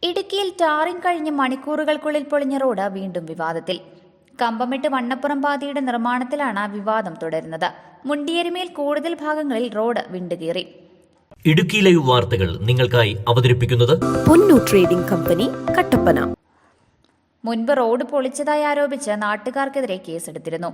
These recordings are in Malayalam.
ഇടുക്കിയിൽ ടാറിംഗ് കഴിഞ്ഞ് മണിക്കൂറുകൾക്കുള്ളിൽ പൊളിഞ്ഞ റോഡ് വീണ്ടും വിവാദത്തിൽ. കമ്പമെട്ട് വണ്ണപ്പുറം പാതയുടെ നിർമ്മാണത്തിലാണ് വിവാദം തുടരുന്നത്. മുണ്ടിയരിമേൽ കൂടുതൽ ഭാഗങ്ങളിൽ റോഡ് വിണ്ടുകീറി. ഇടുക്കി ലൈവ് വാർത്തകൾ നിങ്ങൾക്കായി അവതരിപ്പിക്കുന്നത് പൊന്നു ട്രേഡിംഗ് കമ്പനി, കട്ടപ്പന. മുൻപ് റോഡ് പൊളിച്ചതായി ആരോപിച്ച് നാട്ടുകാർക്കെതിരെ കേസെടുത്തിരുന്നു.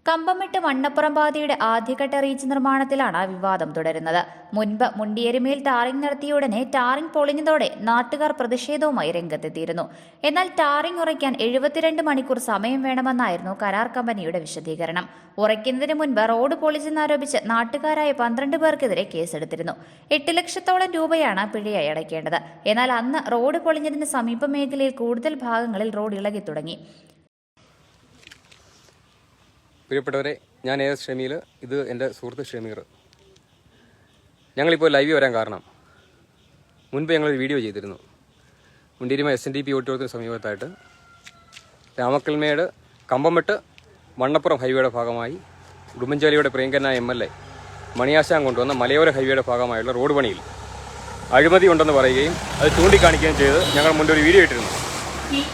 കമ്പമെട്ട് വണ്ണപ്പുറം പാതയുടെ ആദ്യഘട്ട റീച്ച് നിർമ്മാണത്തിലാണ് വിവാദം തുടരുന്നത്. മുൻപ് മുണ്ടിയരിമേൽ ടാറിംഗ് നടത്തിയുടനെ ടാറിംഗ് പൊളിഞ്ഞതോടെ നാട്ടുകാർ പ്രതിഷേധവുമായി രംഗത്തെത്തിയിരുന്നു. എന്നാൽ ടാറിംഗ് ഉറയ്ക്കാൻ 72 മണിക്കൂർ സമയം വേണമെന്നായിരുന്നു കരാർ കമ്പനിയുടെ വിശദീകരണം. ഉറയ്ക്കുന്നതിന് മുൻപ് റോഡ് പൊളിച്ചെന്നാരോപിച്ച് നാട്ടുകാരായ 12 പേർക്കെതിരെ കേസെടുത്തിരുന്നു. 8 ലക്ഷത്തോളം രൂപയാണ് പിഴയായി അടയ്ക്കേണ്ടത്. എന്നാൽ അന്ന് റോഡ് പൊളിഞ്ഞതിന് സമീപ മേഖലയിൽ കൂടുതൽ ഭാഗങ്ങളിൽ റോഡ് ഇളകി തുടങ്ങി. പ്രിയപ്പെട്ടവരെ, ഞാൻ AS ഷമീൽ, ഇത് എൻ്റെ സുഹൃത്ത് ഷമീർ. ഞങ്ങളിപ്പോൾ ലൈവ് വരാൻ കാരണം, മുൻപ് ഞങ്ങളൊരു വീഡിയോ ചെയ്തിരുന്നു. മുണ്ടിയരിമ SNDP ഓഡിറ്റോറിയത്തിന് സമീപത്തായിട്ട് രാമക്കൽമേട് കമ്പമെട്ട് വണ്ണപ്പുറം ഹൈവേയുടെ ഭാഗമായി ഉടുമ്പൻചോലയുടെ പ്രിയങ്കരനായ MLA മണിയാശാൻ കൊണ്ടുവന്ന മലയോര ഹൈവേയുടെ ഭാഗമായുള്ള റോഡ് പണിയിൽ അഴിമതി ഉണ്ടെന്ന് പറയുകയും അത് ചൂണ്ടിക്കാണിക്കുകയും ചെയ്ത് ഞങ്ങൾ മുൻപ് ഒരു വീഡിയോ ഇട്ടിരുന്നു.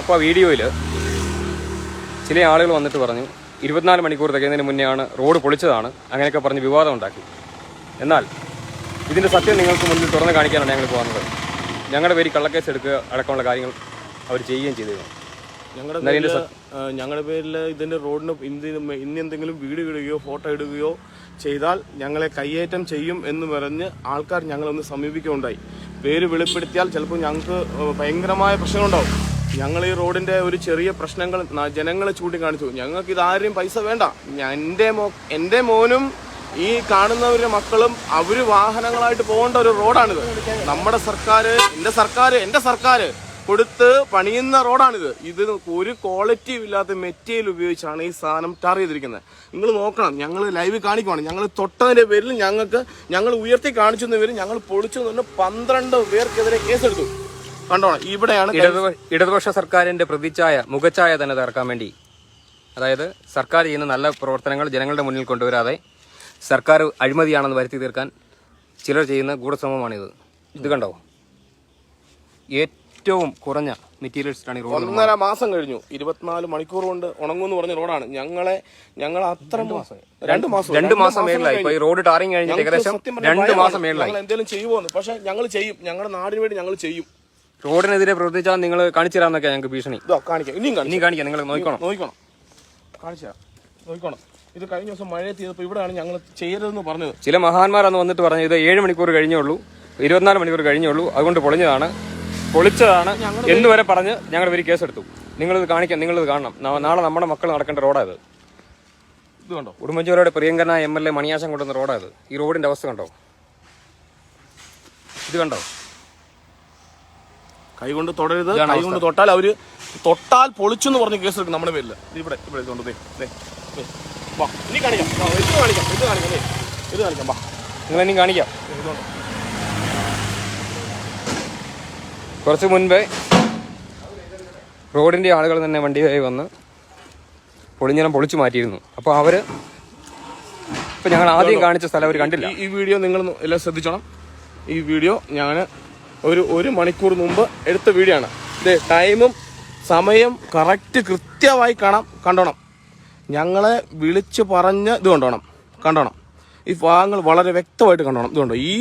അപ്പോൾ ആ വീഡിയോയിൽ ചില ആളുകൾ വന്നിട്ട് പറഞ്ഞു 24 മണിക്കൂർ തികയുന്നതിന് മുന്നെയാണ് റോഡ് പൊളിച്ചതാണ്, അങ്ങനെയൊക്കെ പറഞ്ഞ് വിവാദം ഉണ്ടാക്കി. എന്നാൽ ഇതിൻ്റെ സത്യം നിങ്ങൾക്ക് മുന്നിൽ തുറന്ന് കാണിക്കാനാണ് ഞങ്ങൾ പോകുന്നത്. ഞങ്ങളുടെ പേരിൽ കള്ളക്കേസ് എടുക്കുക അടക്കമുള്ള കാര്യങ്ങൾ അവർ ചെയ്യുകയും ചെയ്തിരുന്നു. ഞങ്ങളുടെ പേരിൽ ഇതിൻ്റെ റോഡിന് ഇനി എന്തെങ്കിലും വീഡിയോ ഇടുകയോ ഫോട്ടോ ഇടുകയോ ചെയ്താൽ ഞങ്ങളെ കയ്യേറ്റം ചെയ്യും എന്ന് പറഞ്ഞ് ആൾക്കാർ ഞങ്ങളൊന്ന് സമീപിക്കുകയുണ്ടായി. പേര് വെളിപ്പെടുത്തിയാൽ ചിലപ്പോൾ ഞങ്ങൾക്ക് ഭയങ്കരമായ പ്രശ്നങ്ങളുണ്ടാവും. ഞങ്ങൾ ഈ റോഡിൻ്റെ ഒരു ചെറിയ പ്രശ്നങ്ങൾ ജനങ്ങളെ ചൂണ്ടിക്കാണിച്ചു. ഞങ്ങൾക്ക് ഇതാരും പൈസ വേണ്ട. എൻ്റെ മോനും ഈ കാണുന്നവരുടെ മക്കളും അവർ വാഹനങ്ങളായിട്ട് പോകേണ്ട ഒരു റോഡാണിത്. നമ്മുടെ സർക്കാർ, എൻ്റെ സർക്കാർ കൊടുത്ത് പണിയുന്ന റോഡാണിത്. ഇത് ഒരു ക്വാളിറ്റിയും ഇല്ലാത്ത മെറ്റീരിയൽ ഉപയോഗിച്ചാണ് ഈ സാധനം ടാർ ചെയ്തിരിക്കുന്നത്. നിങ്ങൾ നോക്കണം, ഞങ്ങൾ ലൈവ് കാണിക്കുവാണ്. ഞങ്ങൾ തൊട്ടതിൻ്റെ പേരിൽ ഞങ്ങൾ ഉയർത്തി കാണിച്ചെന്ന പേരിൽ ഞങ്ങൾ പൊളിച്ചു എന്ന് 12 പേർക്കെതിരെ കേസെടുത്തു. കണ്ടോണം, ഇവിടെയാണ് ഇടതുപക്ഷ സർക്കാരിന്റെ മുഖച്ഛായ തന്നെ തകർക്കാൻ വേണ്ടി, അതായത് സർക്കാർ ചെയ്യുന്ന നല്ല പ്രവർത്തനങ്ങൾ ജനങ്ങളുടെ മുന്നിൽ കൊണ്ടുവരാതെ സർക്കാർ അഴിമതിയാണെന്ന് വരുത്തി തീർക്കാൻ ചിലർ ചെയ്യുന്ന ഗൂഢശ്രമമാണിത്. ഇത് കണ്ടോ, ഏറ്റവും കുറഞ്ഞ മെറ്റീരിയൽസിലാണ് ഈ റോഡ്. 1.5 മാസം കഴിഞ്ഞു. 24 മണിക്കൂർ കൊണ്ട് ഉണങ്ങുമെന്ന് പറഞ്ഞ റോഡാണ്. ഞങ്ങൾ അത്ര 2 മാസം മേളിലായി. ഈ റോഡ് ടാറിങ് കഴിഞ്ഞിട്ട് ഏകദേശം 2 മാസം മേളിലായി. എന്തെങ്കിലും ചെയ്യുമോന്ന്, പക്ഷെ ഞങ്ങൾ ചെയ്യും. ഞങ്ങളുടെ നാടിന് വേണ്ടി ഞങ്ങൾ ചെയ്യും. റോഡിനെതിരെ പ്രവർത്തിച്ചാൽ നിങ്ങൾ കാണിച്ചു തരാമെന്നൊക്കെ ഞങ്ങൾക്ക് ഭീഷണി. ഇനിയും കാണിക്കാം. നിങ്ങൾ നോക്കണം. ഇത് കഴിഞ്ഞ ദിവസം മഴ ചെയ്തപ്പോൾ ഇവിടെയാണ് ഞങ്ങൾ ചെയ്യരുതെന്ന് പറഞ്ഞത്. ചില മഹാന്മാർ അന്ന് വന്നിട്ട് പറഞ്ഞു ഇത് 7 മണിക്കൂർ കഴിഞ്ഞുള്ളൂ, 24 മണിക്കൂർ കഴിഞ്ഞുള്ളൂ, അതുകൊണ്ട് പൊളിച്ചതാണ് എന്ന് വരെ പറഞ്ഞ് ഞങ്ങളുടെ പേര് കേസെടുത്തു. നിങ്ങളിത് കാണണം. നാളെ നമ്മുടെ മക്കൾ നടക്കേണ്ട റോഡായത്. ഇത് കണ്ടോ, ഉടുമ്പൻചോലയുടെ പ്രിയങ്കരനായ MLA മണിയാശം കൊണ്ടുവന്ന റോഡായത്. ഈ റോഡിന്റെ അവസ്ഥ കണ്ടോ, ഇത് കണ്ടോ. കൈകൊണ്ട് തൊടരുത്. കൈകൊണ്ട് തൊട്ടാൽ പൊളിച്ചെന്ന് പറഞ്ഞ് കേസെടുക്കും നമ്മുടെ പേരിൽ. ഇവിടെ ഇതുകൊണ്ട് ഇനി കാണിക്കാം. നിങ്ങൾ ഇനി കാണിക്കാം. കുറച്ച് മുൻപേ റോഡിന്റെ ആളുകൾ തന്നെ വണ്ടിയായി വന്ന് പൊളിച്ചു മാറ്റിയിരുന്നു. അപ്പോൾ ഇപ്പം ഞങ്ങൾ ആദ്യം കാണിച്ച സ്ഥലം അവർ കണ്ടില്ല. ഈ വീഡിയോ നിങ്ങൾ എല്ലാം ശ്രദ്ധിച്ചോണം. ഈ വീഡിയോ ഞാൻ ഒരു മണിക്കൂർ മുമ്പ് എടുത്ത വീഡിയോ ആണ്. ഇത് ടൈമും സമയം കൃത്യമായി കണ്ടോണം. ഞങ്ങളെ വിളിച്ച് പറഞ്ഞ് ഇത് കണ്ടോണം. ഈ ഭാഗങ്ങൾ വളരെ വ്യക്തമായിട്ട് കണ്ടോണം. ഇതുണ്ടോ, ഈ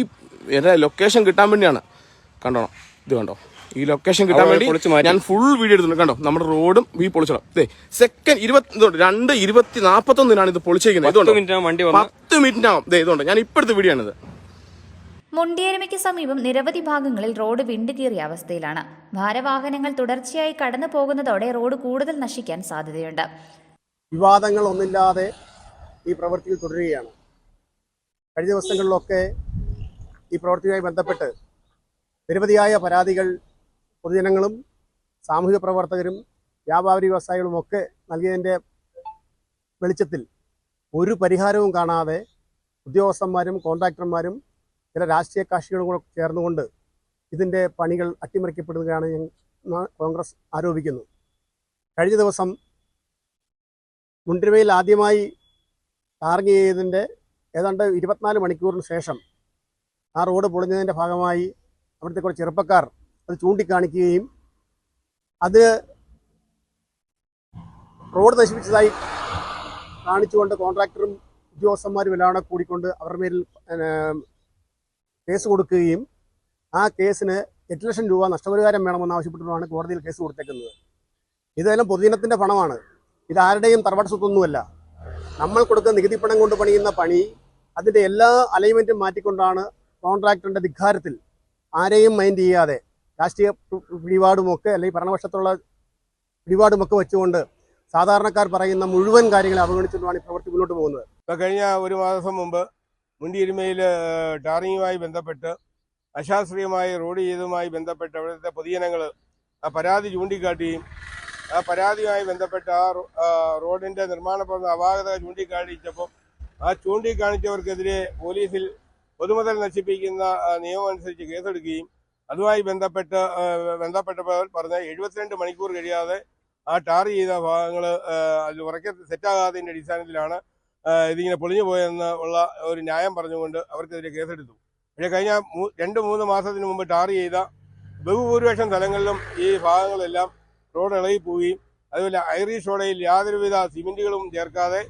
ലൊക്കേഷൻ കിട്ടാൻ വേണ്ടിയാണ്. കണ്ടോണം, ഇത് കണ്ടോ, ഈ ലൊക്കേഷൻ കിട്ടാൻ വേണ്ടി ഞാൻ ഫുൾ വീഡിയോ എടുത്തിട്ടുണ്ട്. കണ്ടോ, നമ്മുടെ റോഡും ഈ പൊളിച്ചോളാം. സെക്കൻഡ് 2:41 ഇത് പൊളിച്ചിരിക്കുന്നത്. 10 മിനിറ്റിനാവും. ഇതുണ്ട്, ഞാൻ ഇപ്പൊ എടുത്ത വീഡിയോ ആണിത്. മുണ്ടിയരിമയ്ക്ക് സമീപം നിരവധി ഭാഗങ്ങളിൽ റോഡ് വിണ്ടുകീറിയ അവസ്ഥയിലാണ്. ഭാരവാഹനങ്ങൾ തുടർച്ചയായി കടന്നു പോകുന്നതോടെ റോഡ് കൂടുതൽ നശിക്കാൻ സാധ്യതയുണ്ട്. വിവാദങ്ങൾ ഒന്നില്ലാതെ ഈ പ്രവൃത്തിയിൽ തുടരുകയാണ്. കഴിഞ്ഞ ദിവസങ്ങളിലൊക്കെ ഈ പ്രവൃത്തിയുമായി ബന്ധപ്പെട്ട് നിരവധിയായ പരാതികൾ പൊതുജനങ്ങളും സാമൂഹിക പ്രവർത്തകരും വ്യാപാരി വ്യവസായികളുമൊക്കെ നൽകിയതിൻ്റെ വെളിച്ചത്തിൽ ഒരു പരിഹാരവും കാണാതെ ഉദ്യോഗസ്ഥന്മാരും കോൺട്രാക്ടർമാരും ചില രാഷ്ട്രീയ കക്ഷികളും കൂടെ ചേർന്നുകൊണ്ട് ഇതിൻ്റെ പണികൾ അട്ടിമറിക്കപ്പെടുകയാണ് കോൺഗ്രസ് ആരോപിക്കുന്നു. കഴിഞ്ഞ ദിവസം മുണ്ടിയരിമയിൽ ആദ്യമായി ടാറിങ് ചെയ്തതിൻ്റെ ഏതാണ്ട് 24 മണിക്കൂറിന് ശേഷം ആ റോഡ് പൊളിഞ്ഞതിൻ്റെ ഭാഗമായി അവിടുത്തെ കുറച്ച് ചെറുപ്പക്കാർ അത് ചൂണ്ടിക്കാണിക്കുകയും അത് റോഡ് നശിപ്പിച്ചതായി കാണിച്ചുകൊണ്ട് കോൺട്രാക്ടറും ഉദ്യോഗസ്ഥന്മാരും എല്ലാം കൂടിക്കൊണ്ട് അവരുടെ മേലിൽ കേസ് കൊടുക്കുകയും ആ കേസിന് 8 ലക്ഷം രൂപ നഷ്ടപരിഹാരം വേണമെന്ന് ആവശ്യപ്പെട്ടുകൊണ്ടാണ് കോടതിയിൽ കേസ് കൊടുത്തേക്കുന്നത്. ഇതെല്ലാം പൊതുജനത്തിൻ്റെ പണമാണ്. ഇതാരുടെയും തറവാട് സ്വത്തൊന്നുമല്ല. നമ്മൾ കൊടുക്കുന്ന നികുതി പണം കൊണ്ട് പണിയുന്ന പണി അതിൻ്റെ എല്ലാ അലൈൻമെൻറ്റും മാറ്റിക്കൊണ്ടാണ് കോൺട്രാക്ടറിൻ്റെ ധിക്കാരത്തിൽ ആരെയും മൈൻഡ് ചെയ്യാതെ രാഷ്ട്രീയ പിടിപാടുമൊക്കെ അല്ലെങ്കിൽ ഭരണപക്ഷത്തുള്ള പിടിപാടുമൊക്കെ വെച്ചുകൊണ്ട് സാധാരണക്കാർ പറയുന്ന മുഴുവൻ കാര്യങ്ങളെ അവഗണിച്ചുകൊണ്ടാണ് ഈ പ്രവൃത്തി മുന്നോട്ട് പോകുന്നത്. ഇപ്പോൾ കഴിഞ്ഞ ഒരു മാസം മുമ്പ് മുണ്ടിയിരുമയിൽ ടാറിങ്ങുമായി ബന്ധപ്പെട്ട് അശാസ്ത്രീയമായ റോഡ് ചെയ്തതുമായി ബന്ധപ്പെട്ട് അവിടുത്തെ പൊതുജനങ്ങൾ ആ പരാതി ചൂണ്ടിക്കാട്ടുകയും ആ പരാതിയുമായി ബന്ധപ്പെട്ട ആ റോഡിൻ്റെ നിർമ്മാണ പ്രവർത്തന അപാകത ചൂണ്ടിക്കാണിച്ചപ്പോൾ ആ ചൂണ്ടിക്കാണിച്ചവർക്കെതിരെ പോലീസിൽ പൊതുമുതൽ നശിപ്പിക്കുന്ന നിയമം അനുസരിച്ച് കേസെടുക്കുകയും അതുമായി ബന്ധപ്പെട്ടപ്പോൾ പറഞ്ഞ 72 മണിക്കൂർ കഴിയാതെ ആ ടാർ ചെയ്ത ഭാഗങ്ങൾ അതിൽ ഉറക്കെ സെറ്റാകാത്തതിൻ്റെ അടിസ്ഥാനത്തിലാണ് ഇതിങ്ങനെ പൊളിഞ്ഞു പോയെന്ന് ഉള്ള ഒരു ന്യായം പറഞ്ഞുകൊണ്ട് അവർക്കെതിരെ കേസെടുത്തു. പക്ഷേ കഴിഞ്ഞ 2-3 മാസത്തിന് മുമ്പ് ടാർ ചെയ്ത ബഹുഭൂരിപക്ഷം സ്ഥലങ്ങളിലും ഈ ഭാഗങ്ങളെല്ലാം റോഡ് ഇളകിപ്പോവുകയും അതുപോലെ ഐറിഷ് റോഡയിൽ യാതൊരുവിധ സിമെൻറ്റുകളും ചേർക്കാതെ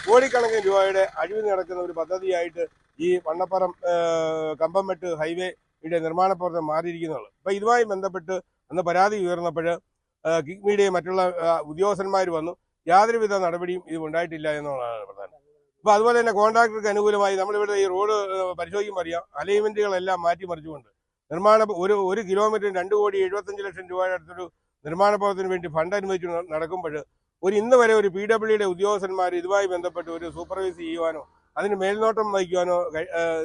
കോടിക്കണക്കിന് രൂപയുടെ അഴിമതി നടക്കുന്ന ഒരു പദ്ധതിയായിട്ട് ഈ വണ്ണപ്പുറം കമ്പംമെട്ട് ഹൈവേയുടെ നിർമ്മാണ പ്രവർത്തനം മാറിയിരിക്കുന്നുള്ളൂ. അപ്പോൾ ഇതുമായി ബന്ധപ്പെട്ട് അന്ന് പരാതി ഉയർന്നപ്പോൾ കിഗ്മിയുടെയും മറ്റുള്ള ഉദ്യോഗസ്ഥന്മാർ വന്നു. യാതൊരുവിധ നടപടിയും ഇത് ഉണ്ടായിട്ടില്ല എന്നുള്ളതാണ് പ്രധാനം. അപ്പോൾ അതുപോലെ തന്നെ കോൺട്രാക്ടർക്ക് അനുകൂലമായി നമ്മളിവിടെ ഈ റോഡ് പരിശോധിക്കുമ്പോൾ അറിയാം, അലൈൻമെൻറ്റുകളെല്ലാം മാറ്റിമറിച്ചുകൊണ്ട് ഒരു കിലോമീറ്ററിന് 2,75,00,000 രൂപയുടെ അടുത്തൊരു നിർമ്മാണ പ്രവർത്തനത്തിന് വേണ്ടി ഫണ്ട് അനുവദിച്ചു നടക്കുമ്പോൾ ഇന്ന് വരെ ഒരു PWD ഉദ്യോഗസ്ഥന്മാർ ഇതുമായി ബന്ധപ്പെട്ട് ഒരു സൂപ്പർവൈസ് ചെയ്യുവാനോ അതിന് മേൽനോട്ടം വഹിക്കുവാനോ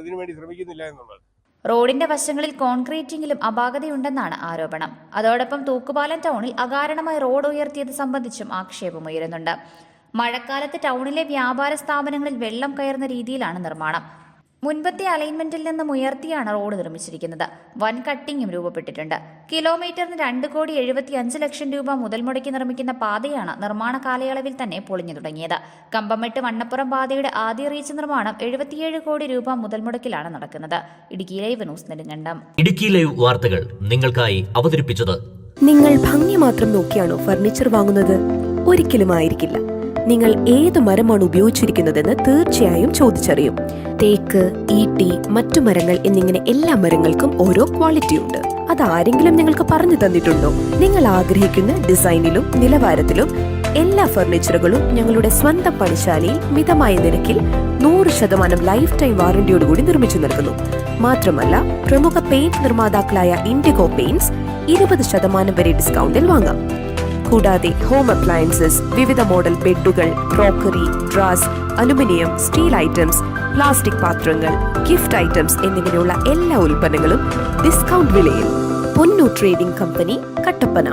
ഇതിനു വേണ്ടി ശ്രമിക്കുന്നില്ല എന്നുള്ളത്. റോഡിന്റെ വശങ്ങളിൽ കോൺക്രീറ്റിംഗിലും അപാകതയുണ്ടെന്നാണ് ആരോപണം. അതോടൊപ്പം തൂക്കുപാലം ടൗണിൽ അകാരണമായി റോഡ് ഉയർത്തിയത് സംബന്ധിച്ചും ആക്ഷേപമുയരുന്നുണ്ട്. മഴക്കാലത്ത് ടൗണിലെ വ്യാപാര സ്ഥാപനങ്ങളിൽ വെള്ളം കയറുന്ന രീതിയിലാണ് നിർമ്മാണം. മുൻപത്തെ അലൈൻമെന്റിൽ നിന്നും ഉയർത്തിയാണ് റോഡ് നിർമ്മിച്ചിരിക്കുന്നത്. വൻ കട്ടിങ്ങും രൂപപ്പെട്ടിട്ടുണ്ട്. കിലോമീറ്ററിന് 2,75,00,000 രൂപ മുതൽ മുടക്കി നിർമ്മിക്കുന്ന പാതയാണ് നിർമ്മാണ കാലയളവിൽ തന്നെ പൊളിഞ്ഞു തുടങ്ങിയത്. കമ്പമെട്ട് വണ്ണപ്പുറം പാതയുടെ ആദ്യ റീച്ച് നിർമ്മാണം 77 കോടി രൂപ മുതൽ മുടക്കിലാണ് നടക്കുന്നത്. Idukki live news Nedumkandam. Idukki live വാർത്തകൾ നിങ്ങൾക്കായി അവതരിപ്പിച്ചത്. നിങ്ങൾ ഭംഗി മാത്രം നോക്കിയാണോ ഫർണിച്ചർ വാങ്ങുന്നത്? ഒരിക്കലും ആയിരിക്കില്ല. നിങ്ങൾ ഏത് മരമാണ് ഉപയോഗിച്ചിരിക്കുന്നതെന്ന് തീർച്ചയായും ചോദിച്ചറിയും. തേക്ക്, ഈട്ടി, മറ്റു മരങ്ങൾ എന്നിങ്ങനെ എല്ലാ മരങ്ങൾക്കും ഓരോ ക്വാളിറ്റി ഉണ്ട്. അതാരെങ്കിലും നിങ്ങൾക്ക് പറഞ്ഞു തന്നിട്ടുണ്ടോ? നിങ്ങൾ ആഗ്രഹിക്കുന്ന ഡിസൈനിലും നിലവാരത്തിലും എല്ലാ ഫർണിച്ചറുകളും ഞങ്ങളുടെ സ്വന്തം പണിശാലയിൽ മിതമായ നിരക്കിൽ 100% ലൈഫ് ടൈം വാറന്റിയോടുകൂടി നിർമ്മിച്ചു നൽകുന്നു. മാത്രമല്ല, പ്രമുഖ പെയിന്റ് നിർമ്മാതാക്കളായ ഇൻഡിഗോ പെയിന്റ്സ് 20% വരെ ഡിസ്കൗണ്ടിൽ വാങ്ങാം. കൂടാതെ ഹോം അപ്ലയൻസസ്, വിവിധ മോഡൽ ബെഡുകൾ, ക്രോക്കറി, ഡ്രാസ്, അലുമിനിയം, സ്റ്റീൽ ഐറ്റംസ്, പ്ലാസ്റ്റിക് പാത്രങ്ങൾ, ഗിഫ്റ്റ് ഐറ്റംസ് എന്നിങ്ങനെയുള്ള എല്ലാ ഉൽപ്പന്നങ്ങളും ഡിസ്കൗണ്ട് വിലയിൽ. പൊന്നു ട്രേഡിംഗ് കമ്പനി, കട്ടപ്പന.